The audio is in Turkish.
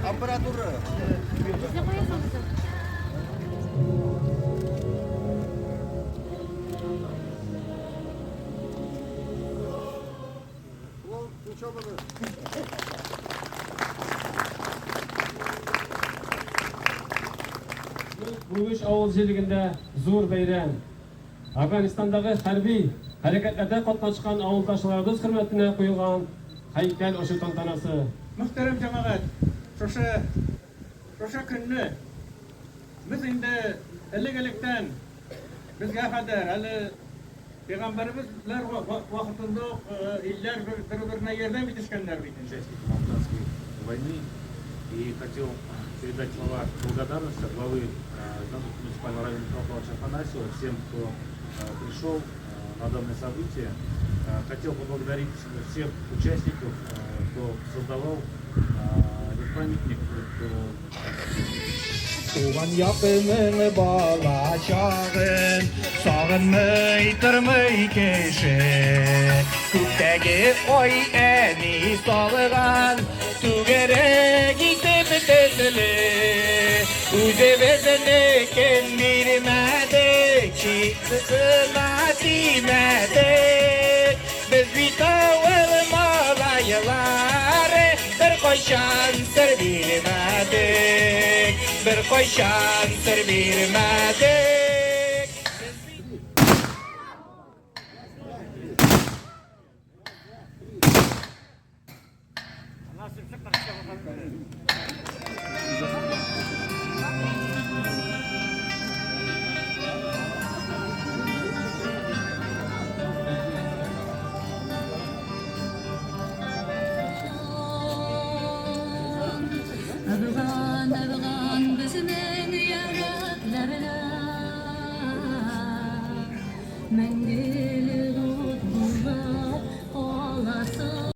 Аппаратура. Buğuş avulcılığında zor beyran. Afganistan'daki harbiy hareketlerde katlaşkan avuldaşlarımız hürmetine koyulgan haykel oşu tantanası. Muhterem cemaat, şoşa günü biz indi ellikten bizga kadar hali Peygamberimizler vaktinde iller birbirine yerden bitişkenler bitince. Афганской войны и хотел передать слова благодарности от главы муниципального района Михаила Павловича Афанасьева всем, кто пришел на данное событие. Хотел поблагодарить всех участников, кто создавал этот памятник. Tuğan yapımını balacağın, sağınmay tırmay keşe. Kükteki oy eni salgan, tügere gitip tesli. Uze vezene ken bilmedi ki, nasibedi. Biz bitavel malaylar, bir koşan sır bilmedik. Bir koşan sır bilmedik. Afgan bizning yaratlarına Mengi